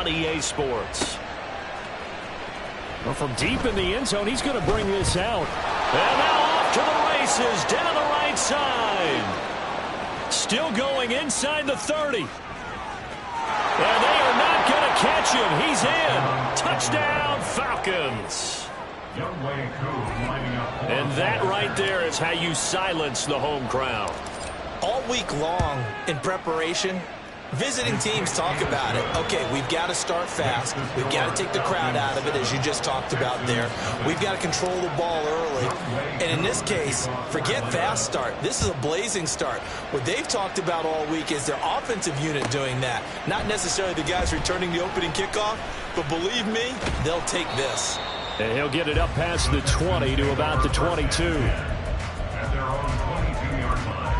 on EA Sports. Well, from deep in the end zone, he's going to bring this out. And now off to the races down the right side. Still going inside the 30. And they are not going to catch him. He's in. Touchdown, Falcons. And that right there is how you silence the home crowd. All week long in preparation, visiting teams talk about it. Okay, we've got to start fast. We've got to take the crowd out of it, as you just talked about there. We've got to control the ball early. And in this case, forget fast start. This is a blazing start. What they've talked about all week is their offensive unit doing that. Not necessarily the guys returning the opening kickoff, but believe me, they'll take this. And he'll get it up past the 20 to about the 22. At their own 22-yard line.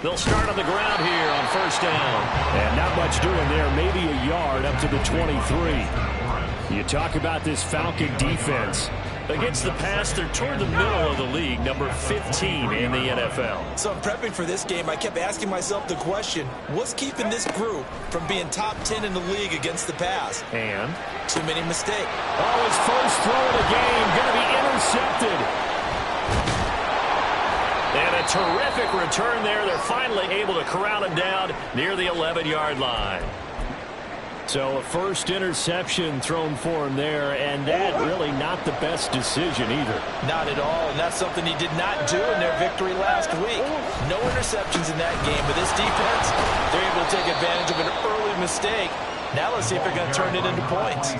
They'll start on the ground here on first down. And not much doing there. Maybe a yard up to the 23. You talk about this Falcon defense. Against the pass, they're toward the middle of the league, number 15 in the NFL. So in prepping for this game, I kept asking myself the question, what's keeping this group from being top 10 in the league against the pass? And? Too many mistakes. Oh, his first throw of the game going to be intercepted. And a terrific return there. They're finally able to corral him down near the 11-yard line. So a first interception thrown for him there, and that really not the best decision either. Not at all, and that's something he did not do in their victory last week. No interceptions in that game, but this defense, they're able to take advantage of an early mistake. Now let's see if they're going to turn it into points.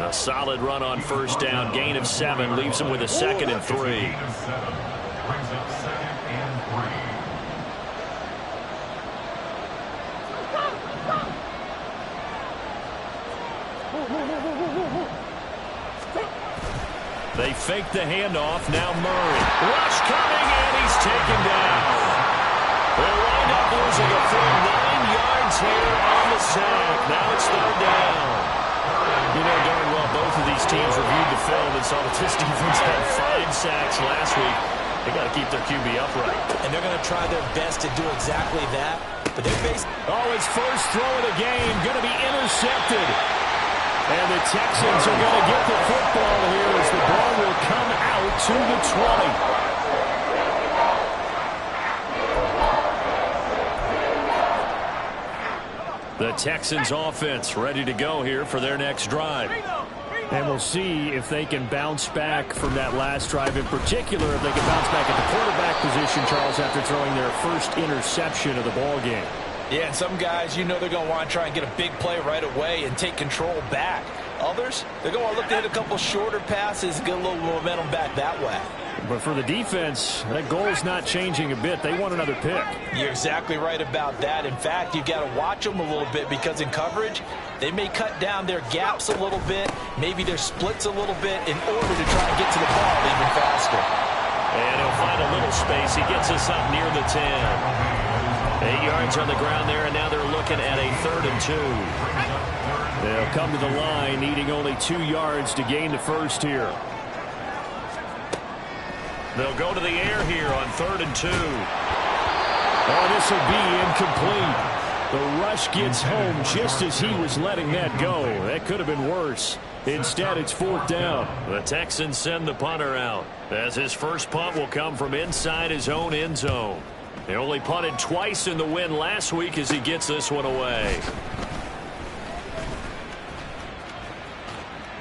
A solid run on first down, gain of 7, leaves them with a 2nd and 3. Brings up 2nd and 3. They fake the handoff. Now Murray. Rush coming, and he's taken down. They'll wind up losing a full 9 yards here on the sack. Now it's 3rd down. You know darn well both of these teams reviewed the film and saw that this defense had 5 sacks last week. They got to keep their QB upright. And they're going to try their best to do exactly that. But they're facing... Oh, his first throw of the game going to be intercepted. And the Texans are going to get the football here as the ball will come out to the 20. The Texans offense ready to go here for their next drive. And we'll see if they can bounce back from that last drive. In particular, if they can bounce back at the quarterback position, Charles, after throwing their first interception of the ball game. Yeah, and some guys, you know they're going to want to try and get a big play right away and take control back. Others, they're going to look to hit a couple shorter passes, get a little momentum back that way. But for the defense, that goal's not changing a bit. They want another pick. You're exactly right about that. In fact, you've got to watch them a little bit because in coverage, they may cut down their gaps a little bit, maybe their splits a little bit in order to try and get to the ball even faster. And he'll find a little space. He gets us up near the 10. 8 yards on the ground there, and now they're looking at a 3rd and 2. They'll come to the line, needing only 2 yards to gain the first here. They'll go to the air here on 3rd and 2. Oh, this will be incomplete. The rush gets home just as he was letting that go. That could have been worse. Instead, it's 4th down. The Texans send the punter out, as his first punt will come from inside his own end zone. They only punted twice in the win last week as he gets this one away.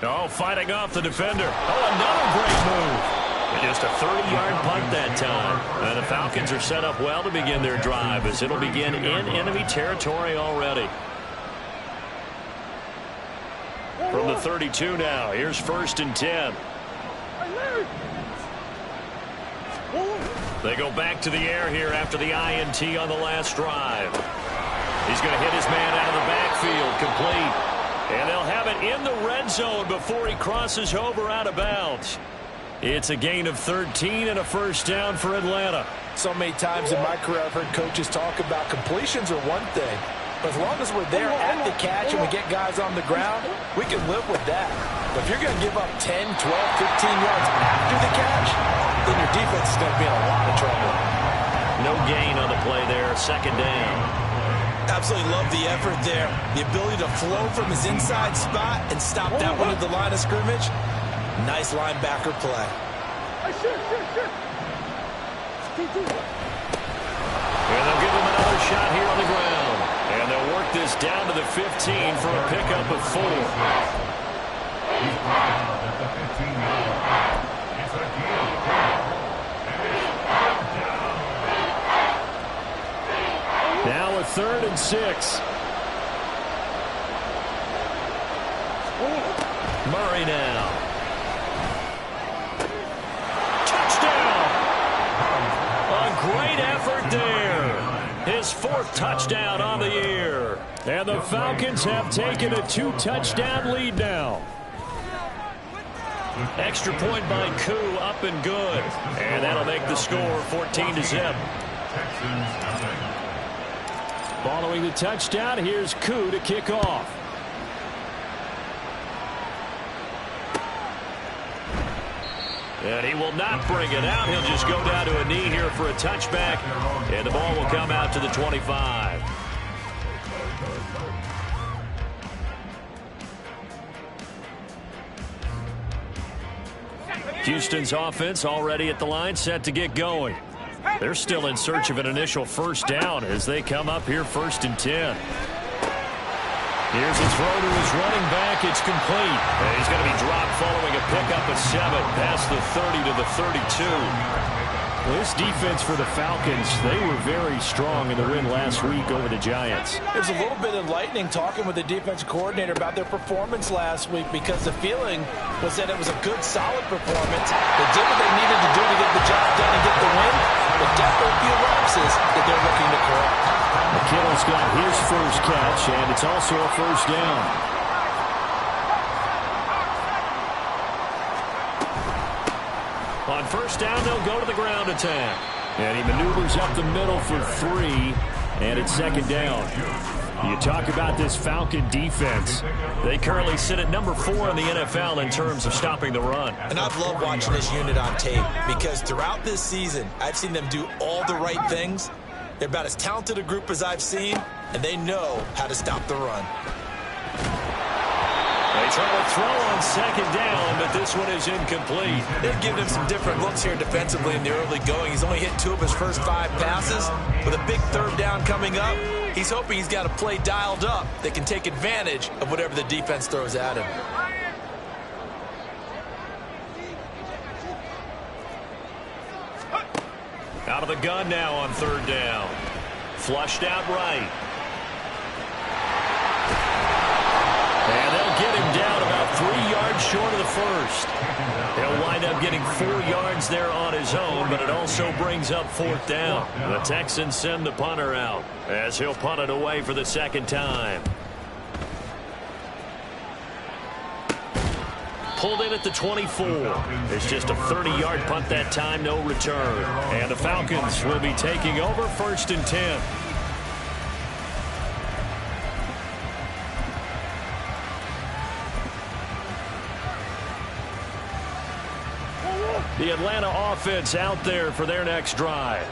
Oh, fighting off the defender. Oh, another great move. Just a 30-yard punt that time. And the Falcons are set up well to begin their drive as it'll begin in enemy territory already. From the 32 now, here's 1st and 10. They go back to the air here after the INT on the last drive. He's going to hit his man out of the backfield, complete. And they'll have it in the red zone before he crosses over out of bounds. It's a gain of 13 and a first down for Atlanta. So many times in my career I've heard coaches talk about completions are one thing. As long as we're there at the catch and we get guys on the ground, we can live with that. But if you're going to give up 10, 12, 15 yards after the catch, then your defense is going to be in a lot of trouble. No gain on the play there, second down. Absolutely love the effort there. The ability to flow from his inside spot and stop that one at the line of scrimmage. Nice linebacker play. And they'll give him another shot here on the ground. And they'll work this down to the 15 for a pickup of 4. He's brought out at the 15-yard line. It's a gain of 10. And it's third down. Now a 3rd and 6. Murray now. Touchdown! A great effort there. His 4th touchdown on the year. And the Falcons have taken a 2-touchdown lead now. Extra point by Koo, up and good. And that'll make the score 14-0. Following the touchdown, here's Koo to kick off. And he will not bring it out. He'll just go down to a knee here for a touchback. And the ball will come out to the 25. Houston's offense already at the line, set to get going. They're still in search of an initial first down as they come up here 1st and 10. Here's a throw to his running back. It's complete. And he's going to be dropped following a pickup of 7 past the 30 to the 32. Well, this defense for the Falcons, they were very strong in the win last week over the Giants. It was a little bit enlightening talking with the defensive coordinator about their performance last week because the feeling was that it was a good, solid performance. They did what they needed to do to get the job done and get the win, but definitely a few lapses that they're looking to correct. McKinnon's got his first catch, and it's also a first down. On first down, they'll go to the ground attack. And he maneuvers up the middle for 3, and it's 2nd down. You talk about this Falcon defense. They currently sit at number 4 in the NFL in terms of stopping the run. And I've loved watching this unit on tape because throughout this season, I've seen them do all the right things. They're about as talented a group as I've seen, and they know how to stop the run. They try to throw on 2nd down, but this one is incomplete. They've given him some different looks here defensively in the early going. He's only hit 2 of his first 5 passes. With a big 3rd down coming up, he's hoping he's got a play dialed up that can take advantage of whatever the defense throws at him. Out of the gun now on 3rd down. Flushed out right. And they'll get him down about 3 yards short of the first. He'll wind up getting 4 yards there on his own, but it also brings up 4th down. The Texans send the punter out as he'll punt it away for the 2nd time. Pulled in at the 24. It's just a 30-yard punt that time, no return. And the Falcons will be taking over 1st and 10. The Atlanta offense out there for their next drive.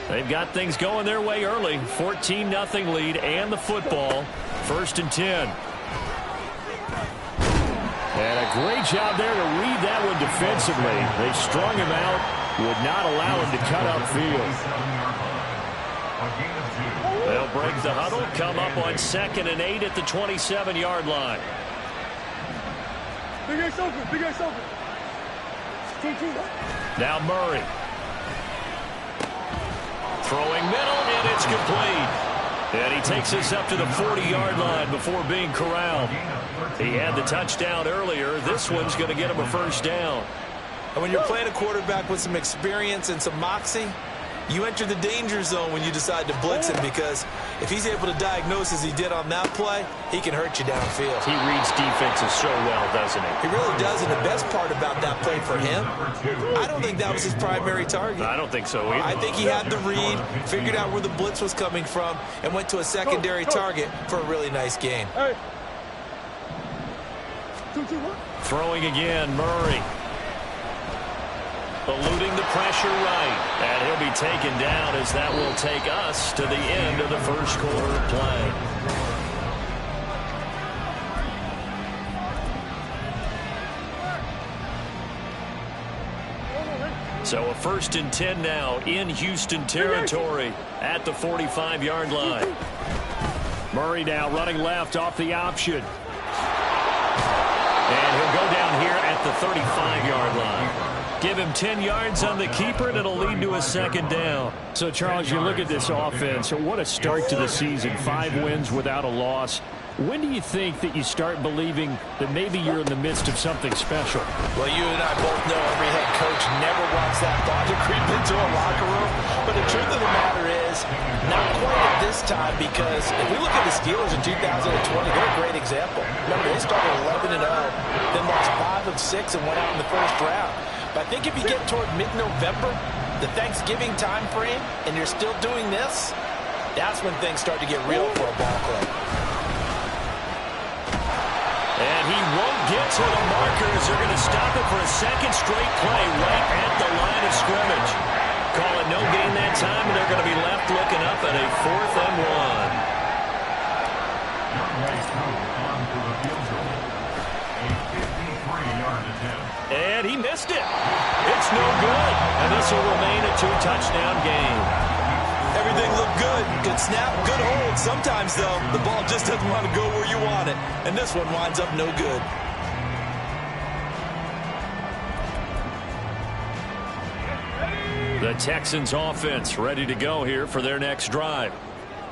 They've got things going their way early. 14-0 lead and the football. 1st and 10. And a great job there to read that one defensively. They strung him out, would not allow him to cut upfield. They'll break the huddle, come up on 2nd and 8 at the 27-yard line. Big Ace open, Big Ace open. Now Murray. Throwing middle, and it's complete. And he takes us up to the 40-yard line before being corralled. He had the touchdown earlier. This one's going to get him a first down. And when you're playing a quarterback with some experience and some moxie, you enter the danger zone when you decide to blitz him, because if he's able to diagnose as he did on that play, he can hurt you downfield. He reads defenses so well, doesn't he? He really does, and the best part about that play for him, I don't think that was his primary target. I don't think so either. I think he had the read, figured out where the blitz was coming from, and went to a secondary target for a really nice gain. Throwing again, Murray. Eluding the pressure right. And he'll be taken down as that will take us to the end of the first quarter of play. So a 1st and 10 now in Houston territory at the 45-yard line. Murray now running left off the option. And he'll go down here at the 35-yard line. Give him 10 yards on the keeper, and it'll lead to a 2nd down. So, Charles, you look at this offense. What a start to the season. 5 wins without a loss. When do you think that you start believing that maybe you're in the midst of something special? Well, you and I both know every head coach never wants that thought to creep into a locker room. But the truth of the matter is, not quite at this time, because if we look at the Steelers in 2020, they're a great example. Remember, they started 11-0, then lost 5 of 6 and went out in the first round. But I think if you get toward mid-November, the Thanksgiving time frame, and you're still doing this, that's when things start to get real for a ball club. And he won't get to the markers. They're going to stop it for a 2nd straight play right at the line of scrimmage. Call it no gain that time, and they're going to be left looking up at a 4th and 1. And he missed it. It's no good. And this will remain a 2-touchdown game. Everything looked good. Good snap, good hold. Sometimes, though, the ball just doesn't want to go where you want it. And this one winds up no good. The Texans offense ready to go here for their next drive.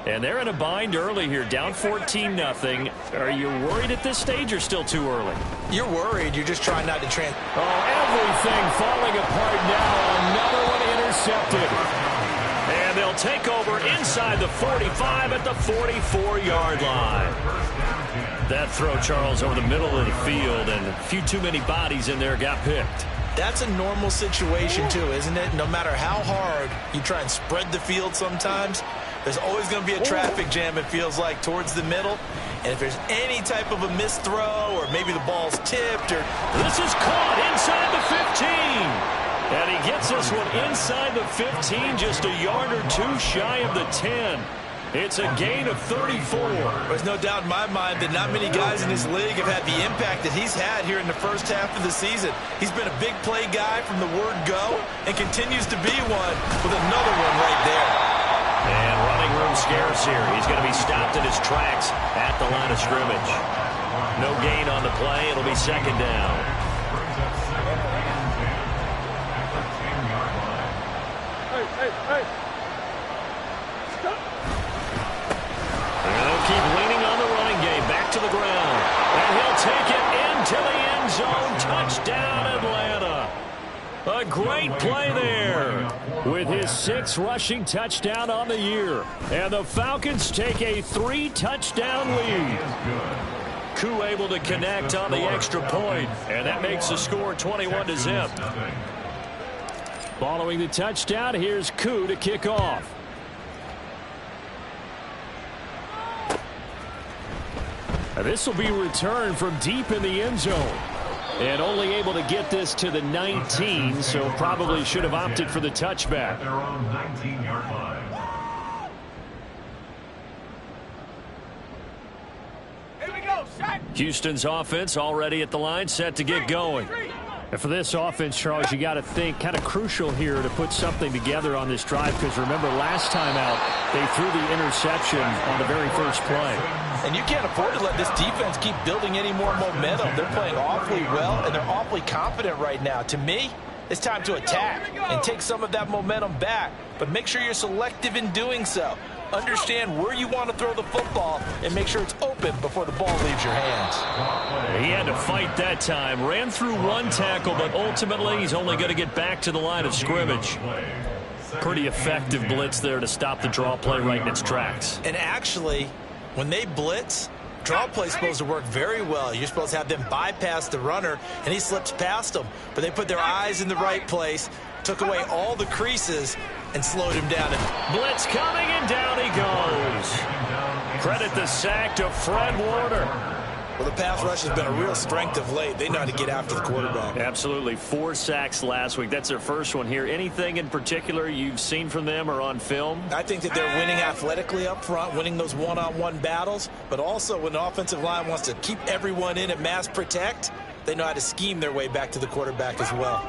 And they're in a bind early here, down 14-0. Are you worried at this stage or still too early? You're worried. You're just trying not to everything falling apart now. Another one intercepted. And they'll take over inside the 45 at the 44-yard line. That throw, Charles, over the middle of the field, and a few too many bodies in there got picked. That's a normal situation, too, isn't it? No matter how hard you try and spread the field sometimes, there's always going to be a traffic jam, it feels like, towards the middle. And if there's any type of a missed throw, or maybe the ball's tipped, or... This is caught inside the 15. And he gets this one inside the 15, just a yard or 2 shy of the 10. It's a gain of 34. There's no doubt in my mind that not many guys in this league have had the impact that he's had here in the first half of the season. He's been a big play guy from the word go and continues to be one with another one right there. And running room scarce here. He's going to be stopped in his tracks at the line of scrimmage. No gain on the play. It'll be 2nd down. They'll keep leaning on the running game. Back to the ground. And he'll take it into the end zone. Touchdown, Atlanta. A great play there with his 6th rushing touchdown on the year. And the Falcons take a 3-touchdown lead. Koo able to connect on the extra point, and that makes the score 21-0. Following the touchdown, here's Koo to kick off. This will be returned from deep in the end zone. And only able to get this to the 19, so probably should have opted for the touchback. Their own 19-yard line. Here we go, set. Houston's offense already at the line, set to get going. And for this offense, Charles, you got to think kind of crucial here to put something together on this drive, because remember last time out they threw the interception on the very first play. And you can't afford to let this defense keep building any more momentum. They're playing awfully well, and they're awfully confident right now. To me, it's time to attack and take some of that momentum back, but make sure you're selective in doing so. Understand where you want to throw the football and make sure it's open before the ball leaves your hands. He had to fight that time. Ran through one tackle, but ultimately he's only going to get back to the line of scrimmage. Pretty effective blitz there to stop the draw play right in its tracks. And actually, when they blitz, draw play is supposed to work very well. You're supposed to have them bypass the runner, and he slips past them. But they put their eyes in the right place, took away all the creases, and slowed him down. Blitz coming, and down he goes. Credit the sack to Fred Warner. Well, the pass rush has been a real strength of late. They know how to get after the quarterback. Absolutely. 4 sacks last week. That's their first one here. Anything in particular you've seen from them or on film? I think that they're winning athletically up front, winning those one-on-one battles, but also when the offensive line wants to keep everyone in and mass protect, they know how to scheme their way back to the quarterback as well.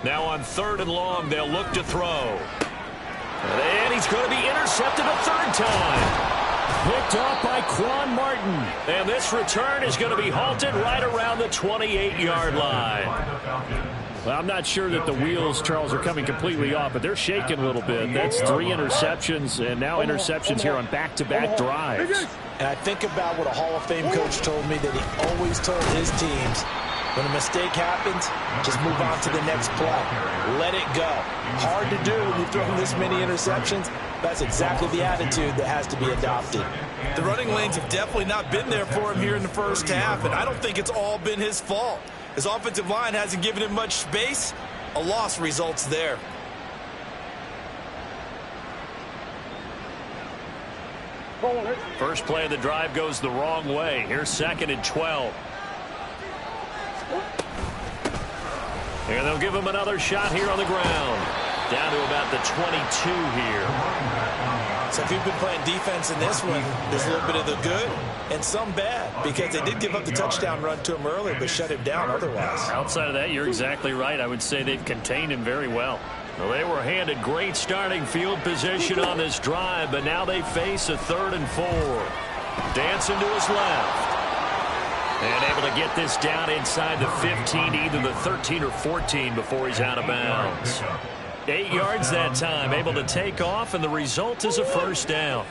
Now on 3rd and long, they'll look to throw. And he's going to be intercepted a 3rd time. Picked off by Quan Martin. And this return is going to be halted right around the 28-yard line. Well, I'm not sure that the wheels, Charles, are coming completely off, but they're shaking a little bit. That's 3 interceptions, and now interceptions here on back-to-back drives. And I think about what a Hall of Fame coach told me that he always told his teams, when a mistake happens, just move on to the next play. Let it go. Hard to do when you've thrown this many interceptions. That's exactly the attitude that has to be adopted. The running lanes have definitely not been there for him here in the first half, and I don't think it's all been his fault. His offensive line hasn't given him much space. A loss results there. First play of the drive goes the wrong way. Here's 2nd and 12. And they'll give him another shot here on the ground. Down to about the 22 here. So if you've been playing defense in this one, there's a little bit of the good and some bad, because they did give up the touchdown run to him earlier, but shut him down otherwise. Outside of that, you're exactly right. I would say they've contained him very well. Well, they were handed great starting field position on this drive, but now they face a 3rd and 4. Dancing to his left. And able to get this down inside the 15, either the 13 or 14 before he's out of bounds. 8 yards that time, able to take off, and the result is a 1st down.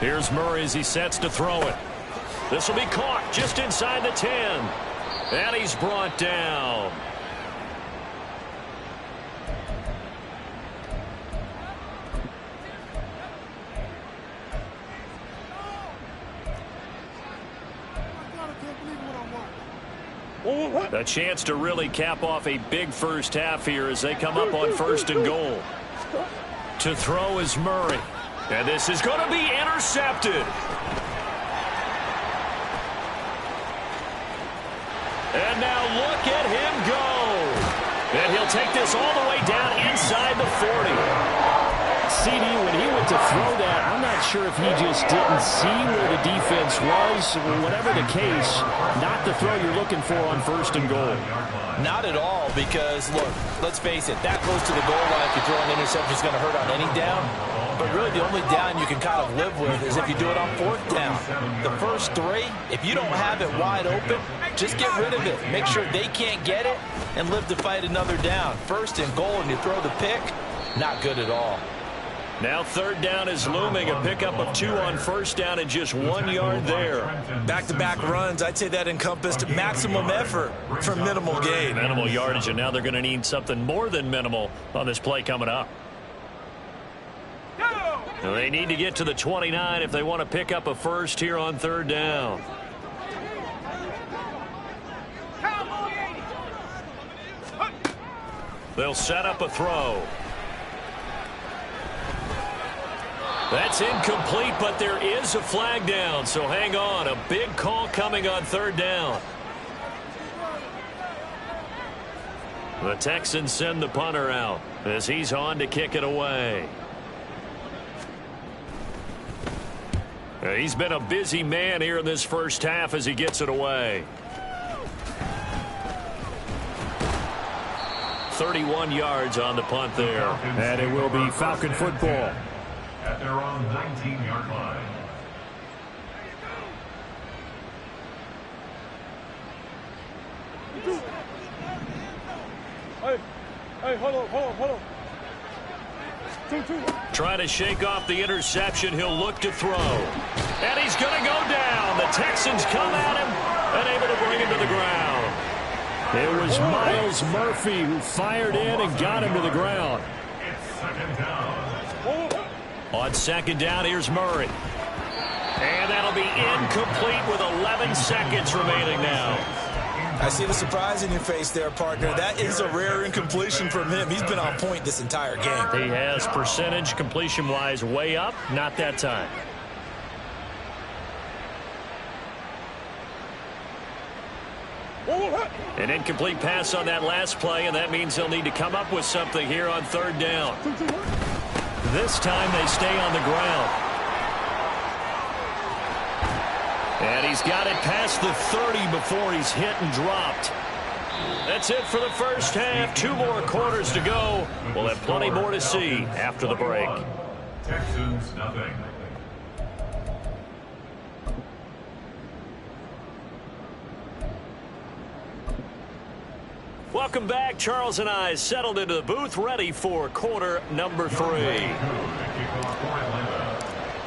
Here's Murray as he sets to throw it. This will be caught just inside the 10. And he's brought down. A chance to really cap off a big first half here as they come up on 1st and goal. To throw is Murray. And this is going to be intercepted. And now look at him go. And he'll take this all the way down inside the 40. CD, when he went to throw that, I'm not sure if he just didn't see where the defense was. Whatever the case, not the throw you're looking for on 1st and goal. Not at all, because, look, let's face it, that close to the goal line, if you throw an interception, is going to hurt on any down. But really, the only down you can kind of live with is if you do it on 4th down. The first 3, if you don't have it wide open, just get rid of it. Make sure they can't get it and live to fight another down. 1st and goal, and you throw the pick, not good at all. Now 3rd down is looming. A pickup of 2 on 1st down and just 1 yard there. Back-to-back runs, I'd say that encompassed maximum effort for minimal gain. Minimal yardage, and now they're going to need something more than minimal on this play coming up. Well, they need to get to the 29 if they want to pick up a 1st here on 3rd down. They'll set up a throw. That's incomplete, but there is a flag down, so hang on. A big call coming on 3rd down. The Texans send the punter out as he's on to kick it away. He's been a busy man here in this first half as he gets it away. 31 yards on the punt there. And it will be Falcon football. At their own 19-yard line. Hey, hold on. Trying to shake off the interception. He'll look to throw. And he's going to go down. The Texans come at him and able to bring him to the ground. It was Miles Murphy who fired in and got him to the ground. On second down, here's Murray. And that'll be incomplete with 11 seconds remaining now. I see the surprise in your face there, partner. That is a rare incompletion from him. He's been on point this entire game. He has percentage completion-wise way up. Not that time. An incomplete pass on that last play, and that means they'll need to come up with something here on third down. This time they stay on the ground. And he's got it past the 30 before he's hit and dropped. That's it for the first half. 2 more quarters to go. We'll have plenty more to see after the break. Texans nothing. Welcome back. Charles and I settled into the booth, ready for quarter number 3.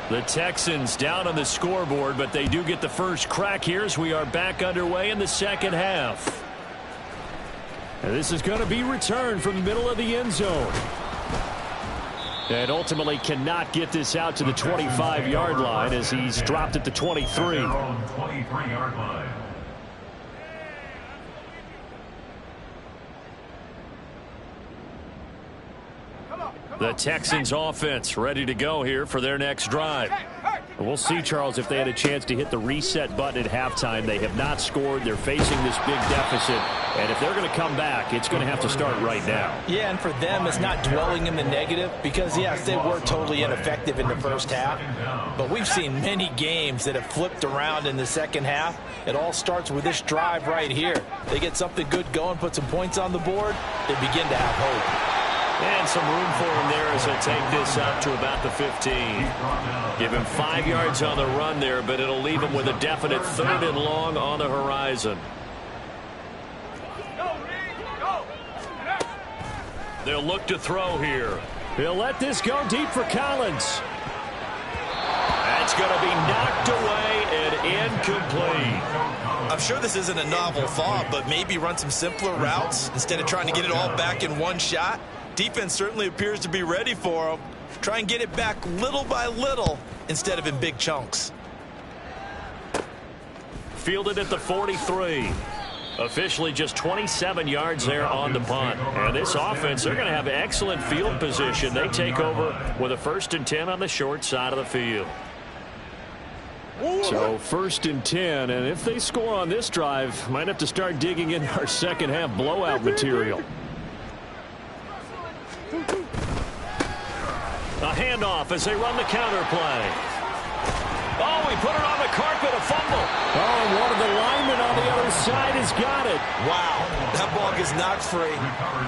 The Texans down on the scoreboard, but they do get the first crack here as we are back underway in the second half. And this is going to be returned from the middle of the end zone. And ultimately cannot get this out to the 25-yard line as he's dropped at the 23. 23-yard line. The Texans offense ready to go here for their next drive. We'll see, Charles, if they had a chance to hit the reset button at halftime. They have not scored. They're facing this big deficit. And if they're going to come back, it's going to have to start right now. Yeah, and for them, it's not dwelling in the negative because, yes, they were totally ineffective in the first half. But we've seen many games that have flipped around in the second half. It all starts with this drive right here. They get something good going, put some points on the board, they begin to have hope. And some room for him there as he'll take this up to about the 15. Give him 5 yards on the run there, but it'll leave him with a definite 3rd and long on the horizon. They'll look to throw here. He'll let this go deep for Collins. That's going to be knocked away and incomplete. I'm sure this isn't a novel thought, but maybe run some simpler routes instead of trying to get it all back in one shot. Defense certainly appears to be ready for him. Try and get it back little by little instead of in big chunks. Fielded at the 43. Officially just 27 yards there on the punt. And this offense, they're going to have excellent field position. They take over with a 1st and 10 on the short side of the field. So 1st and 10, and if they score on this drive, might have to start digging in our second half blowout material. A handoff as they run the counter play. Oh, he put it on the carpet, a fumble. Oh, and one of the linemen on the other side has got it. Wow, that ball gets knocked free,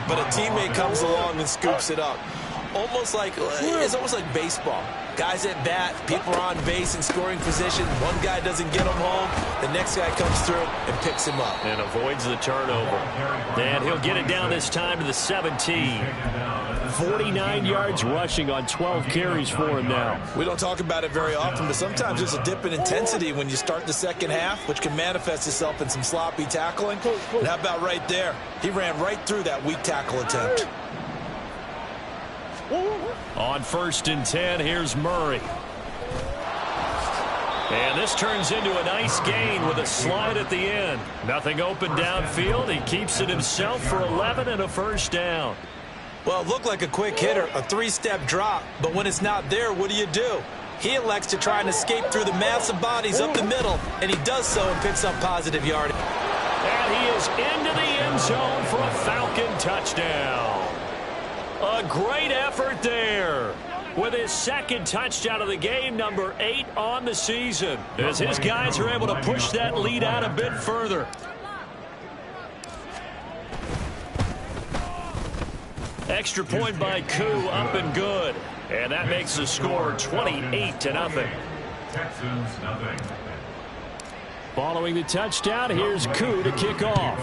but a teammate comes along and scoops it up. It's almost like baseball. Guys at bat, people are on base in scoring position. One guy doesn't get him home. The next guy comes through and picks him up. And avoids the turnover. And he'll get it down this time to the 17. 49 yards rushing on 12 carries for him now. We don't talk about it very often, but sometimes there's a dip in intensity when you start the second half, which can manifest itself in some sloppy tackling. And how about right there? He ran right through that weak tackle attempt. On 1st and 10, here's Murray. And this turns into a nice gain with a slide at the end. Nothing open downfield. He keeps it himself for 11 and a 1st down. Well, it looked like a quick hitter, a 3-step drop, but when it's not there, what do? He elects to try and escape through the massive bodies up the middle, and he does so and picks up positive yardage. And he is into the end zone for a Falcon touchdown. A great effort there with his 2nd touchdown of the game, number 8 on the season, as his guys are able to push that lead out a bit further. Extra point by Koo, up and good. And that makes the score 28-0. Texans nothing. Following the touchdown, here's Koo to kick off.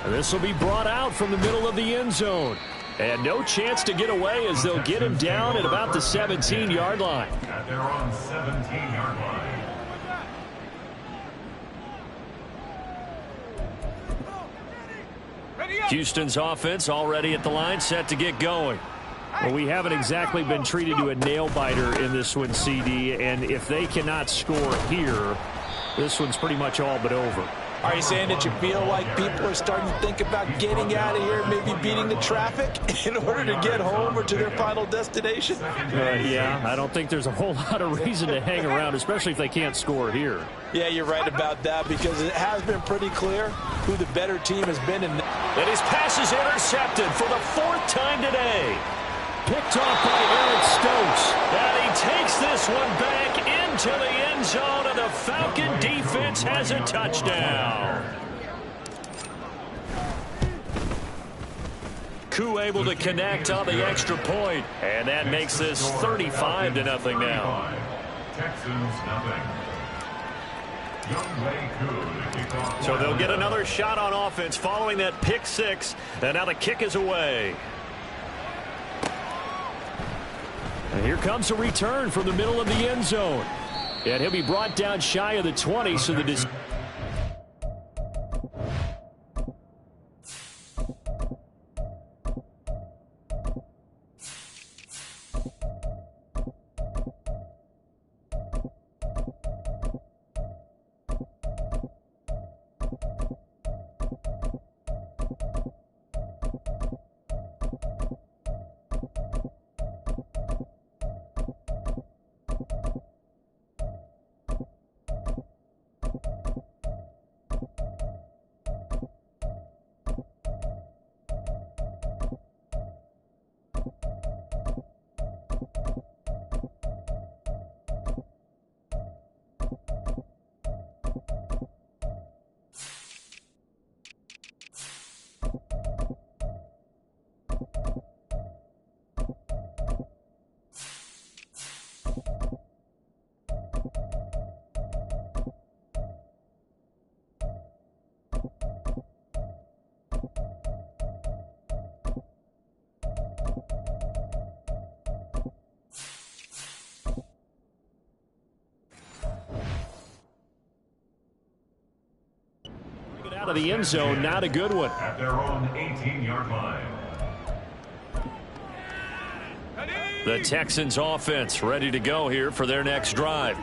This will be brought out from the middle of the end zone. And no chance to get away as they'll get him down at about the 17-yard line. At their own 17-yard line. Houston's offense already at the line, set to get going. Well, we haven't exactly been treated to a nail-biter in this one, CD, and if they cannot score here, this one's pretty much all but over. Are you saying that you feel like people are starting to think about getting out of here, maybe beating the traffic in order to get home or to their final destination? Yeah, I don't think there's a whole lot of reason to hang around, especially if they can't score here. Yeah, you're right about that, because it has been pretty clear who the better team has been. And his pass is intercepted for the 4th time today. Picked off by Eric Stokes. And he takes this one back into the end zone, and the Falcon defense has a touchdown. Koo able to connect on the extra point, and that makes this 35-0 now. Texans nothing. So they'll get another shot on offense following that pick six, and now the kick is away. And here comes a return from the middle of the end zone. And he'll be brought down shy of the 20, so the out of the end zone, not a good one. At their own 18-yard line. The Texans offense ready to go here for their next drive.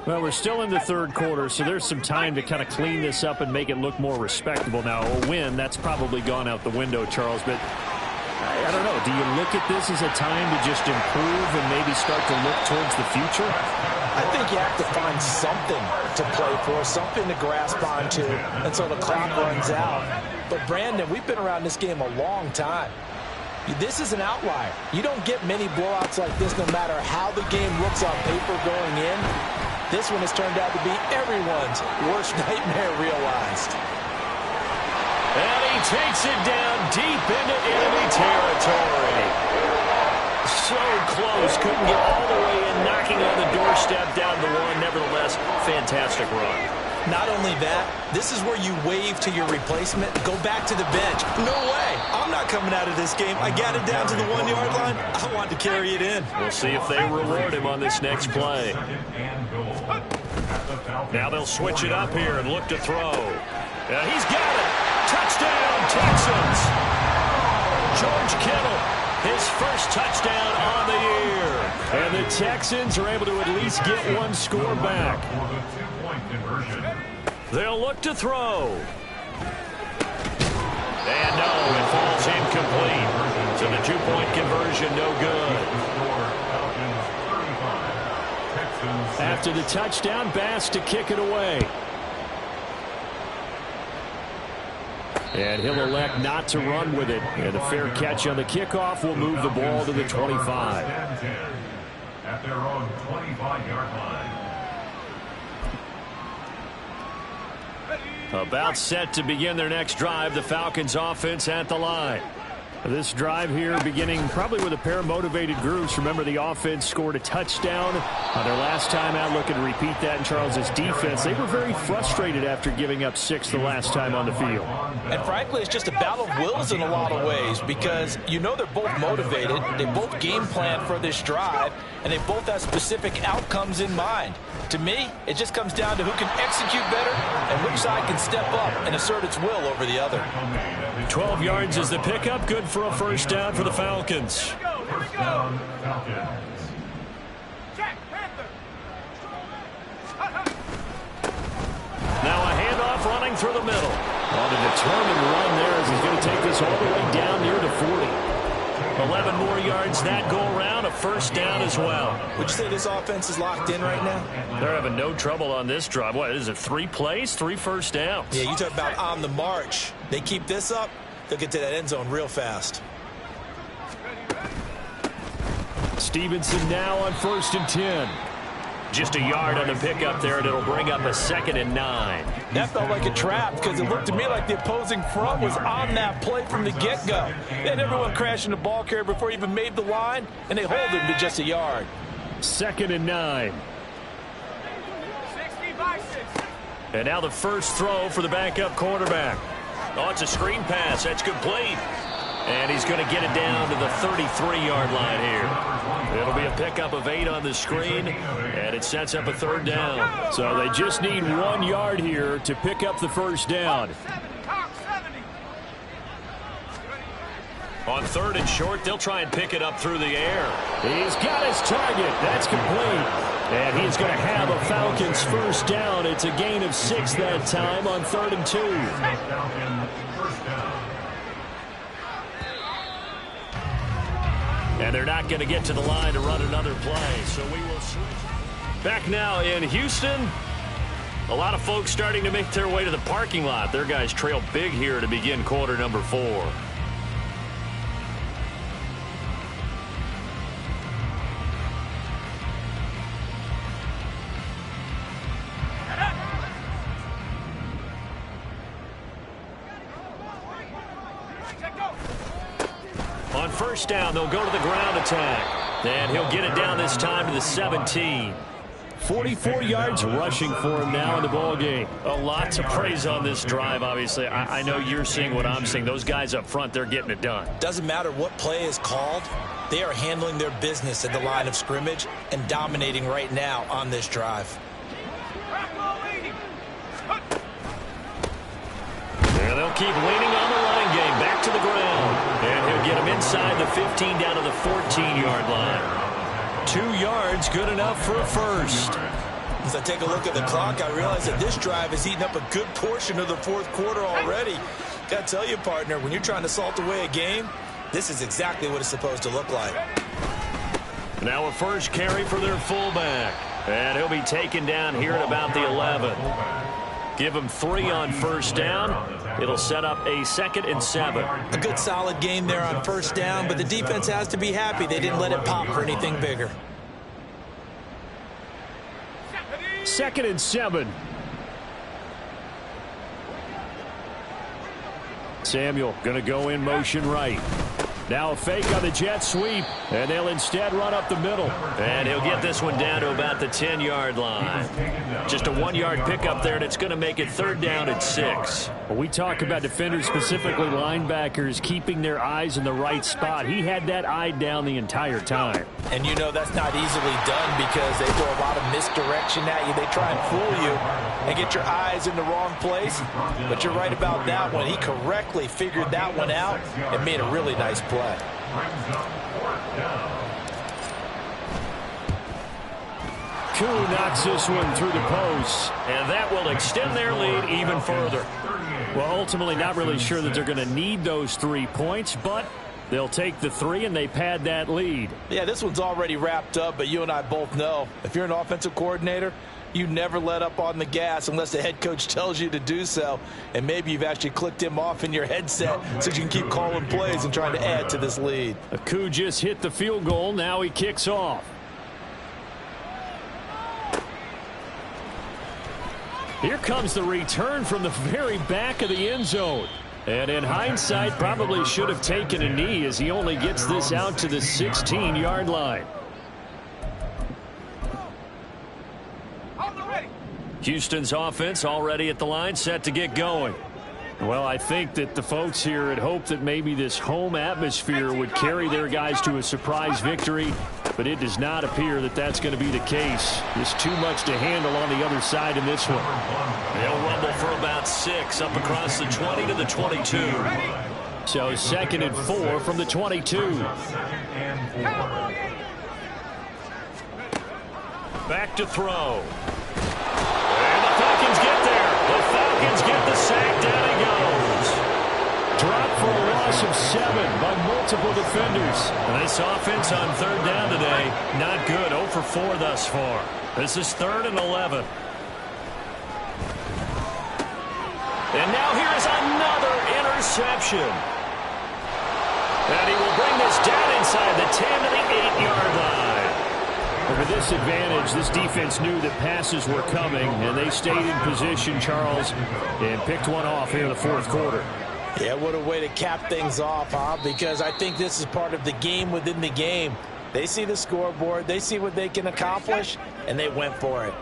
Well, we're still in the third quarter, so there's some time to kind of clean this up and make it look more respectable. Now, a win, that's probably gone out the window, Charles, but I don't know. Do you look at this as a time to just improve and maybe start to look towards the future? I think you have to find something to play for, something to grasp onto until the clock runs out. But, Brandon, we've been around this game a long time. This is an outlier. You don't get many blowouts like this no matter how the game looks on paper going in. This one has turned out to be everyone's worst nightmare realized. And he takes it down deep into enemy territory. So close, couldn't get all the way in, knocking on the doorstep down to one. Nevertheless, fantastic run. Not only that, this is where you wave to your replacement, go back to the bench. No way, I'm not coming out of this game. I got it down to the 1-yard line. I want to carry it in. We'll see if they reward him on this next play. Now they'll switch it up here and look to throw. He's got it. Touchdown, Texans. George Kittle, his first touchdown on the year. And the Texans are able to at least get one score back. They'll look to throw. And no, it falls incomplete. So the two-point conversion, no good. After the touchdown, Bass to kick it away. And he'll elect not to run with it. And a fair catch on the kickoff will move the ball to the 25. At their own 25-yard line. About set to begin their next drive, the Falcons offense at the line. This drive here beginning probably with a pair of motivated groups. Remember, the offense scored a touchdown their last time out. Looking to repeat that in Charles's defense. They were very frustrated after giving up 6 the last time on the field. And frankly, it's just a battle of wills in a lot of ways because you know they're both motivated. They both game plan for this drive, and they both have specific outcomes in mind. To me, it just comes down to who can execute better and which side can step up and assert its will over the other. 12 yards is the pickup. Good for a first down for the Falcons. First down, Falcons. Jack Panther. Now a handoff running through the middle. On a determined run there as he's going to take this all the way down near the 40. 11 more yards that go around, a first down as well. Would you say this offense is locked in right now? They're having no trouble on this drive. What is it, 3 plays, 3 first downs? Yeah, you talk about on the march. They keep this up, they'll get to that end zone real fast. Stevenson now on 1st and 10. Just a yard on the pickup there, and it'll bring up a 2nd and 9. That felt like a trap because it looked to me like the opposing front was on that play from the get-go. They had everyone crashing the ball carrier before he even made the line, and they hold him to just a yard. 2nd and 9. 60 by 6. And now the first throw for the backup quarterback. Oh, it's a screen pass. That's complete. And he's going to get it down to the 33-yard line here. It'll be a pickup of 8 on the screen, and it sets up a 3rd down. So they just need 1 yard here to pick up the first down. 70. Cox 70. On 3rd and short, they'll try and pick it up through the air. He's got his target. That's complete. And he's going to have a Falcons first down. It's a gain of 6 that time on 3rd and 2. First down. And they're not going to get to the line to run another play, so we will switch. Back now in Houston. A lot of folks starting to make their way to the parking lot. Their guys trail big here to begin quarter number 4. On first down, they'll go to the ground attack. And he'll get it down this time to the 17. 44 yards rushing for him now in the ball game. A lot to praise on this drive, obviously. I know you're seeing what I'm seeing. Those guys up front, they're getting it done. Doesn't matter what play is called. They are handling their business at the line of scrimmage and dominating right now on this drive. And they'll keep leaning on the running game. Back to the ground. And he'll get him inside the 15 down to the 14-yard line. 2 yards, good enough for a first. As I take a look at the clock, I realize that this drive has eaten up a good portion of the 4th quarter already. Got to tell you, partner, when you're trying to salt away a game, this is exactly what it's supposed to look like. Now a first carry for their fullback. And he'll be taken down here at about the 11. Give him 3 on first down. It'll set up a 2nd and 7. A good solid game there on first down, but the defense has to be happy they didn't let it pop for anything bigger. 2nd and 7. Samuel going to go in motion right. Now a fake on the jet sweep, and they'll instead run up the middle. And he'll get this one down to about the 10-yard line. Just a 1-yard pickup there, and it's going to make it 3rd down at 6. Well, we talk about defenders, specifically linebackers, keeping their eyes in the right spot. He had that eye down the entire time. And you know that's not easily done because they throw a lot of misdirection at you. They try and fool you and get your eyes in the wrong place. But you're right about that one. He correctly figured that one out and made a really nice play. Koo knocks this one through the post, and that will extend their lead even further. Well, ultimately not really sure that they're going to need those 3 points, but they'll take the 3 and they pad that lead. Yeah, this one's already wrapped up, but you and I both know if you're an offensive coordinator, you never let up on the gas unless the head coach tells you to do so. And maybe you've actually clicked him off in your headset so you can keep calling plays and trying to add to this lead. Koo just hit the field goal. Now he kicks off. Here comes the return from the very back of the end zone. And in hindsight, probably should have taken a knee as he only gets this out to the 16-yard line. Houston's offense already at the line, set to get going. Well, I think that the folks here had hoped that maybe this home atmosphere would carry their guys to a surprise victory, but it does not appear that that's going to be the case. There's too much to handle on the other side in this one. They'll rumble for about 6 up across the 20 to the 22. So 2nd and 4 from the 22. Back to throw. And the Falcons get there. The Falcons get the sack. Down he goes. Dropped for a loss of 7 by multiple defenders. And this offense on 3rd down today, not good. 0 for 4 thus far. This is 3rd and 11. And now here is another interception. And he will bring this down inside the 10 to the 8-yard line. With this advantage, this defense knew that passes were coming, and they stayed in position, Charles, and picked one off here in the 4th quarter. Yeah, what a way to cap things off, huh? Because I think this is part of the game within the game. They see the scoreboard, they see what they can accomplish, and they went for it.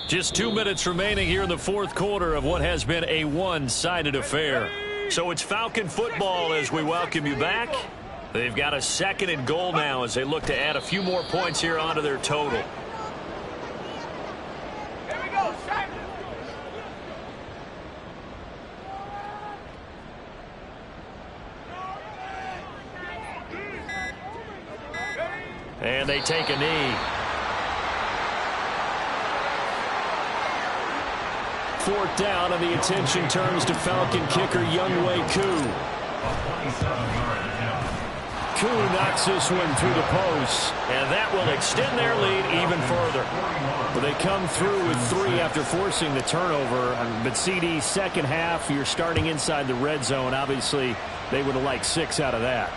Just 2 minutes remaining here in the 4th quarter of what has been a one-sided affair. So it's Falcon football as we welcome you back. They've got a 2nd and goal now as they look to add a few more points here onto their total. Here we go, Simon. And they take a knee. 4th down, and the attention turns to Falcon kicker Younghoe Koo. Koo knocks this one through the post, and that will extend their lead even further. But they come through with 3 after forcing the turnover. But CD, second half, you're starting inside the red zone. Obviously, they would have liked 6 out of that.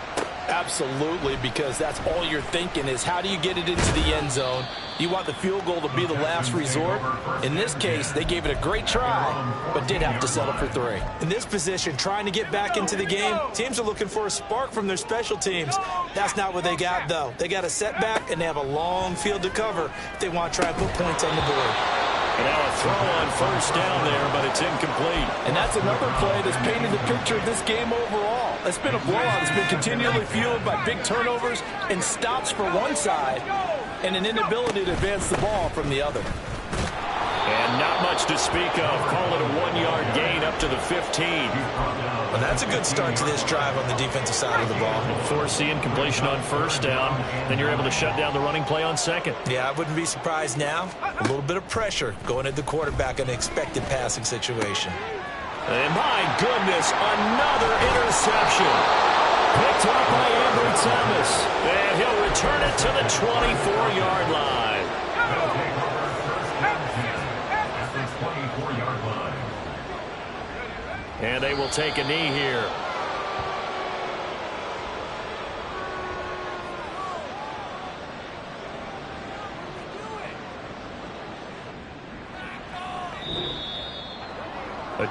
Absolutely, because that's all you're thinking is how do you get it into the end zone? You want the field goal to be the last resort. In this case, they gave it a great try, but did have to settle for 3. In this position, trying to get back into the game, teams are looking for a spark from their special teams. That's not what they got, though. They got a setback, and they have a long field to cover if they want to try and put points on the board. And now a throw on 1st down there, but it's incomplete. And that's another play that's painted the picture of this game overall. It's been a blowout. It's been continually fueled by big turnovers and stops for one side and an inability to advance the ball from the other. And not much to speak of. Call it a 1-yard gain up to the 15. Well, that's a good start to this drive on the defensive side of the ball. Force the incompletion on 1st down. Then you're able to shut down the running play on 2nd. Yeah, I wouldn't be surprised now. A little bit of pressure going at the quarterback in an expected passing situation. And my goodness, another interception. Picked up by Ambry Thomas. And he'll return it to the 24-yard line. And they will take a knee here.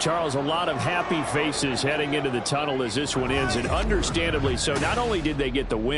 Charles, a lot of happy faces heading into the tunnel as this one ends, and understandably so. Not only did they get the win,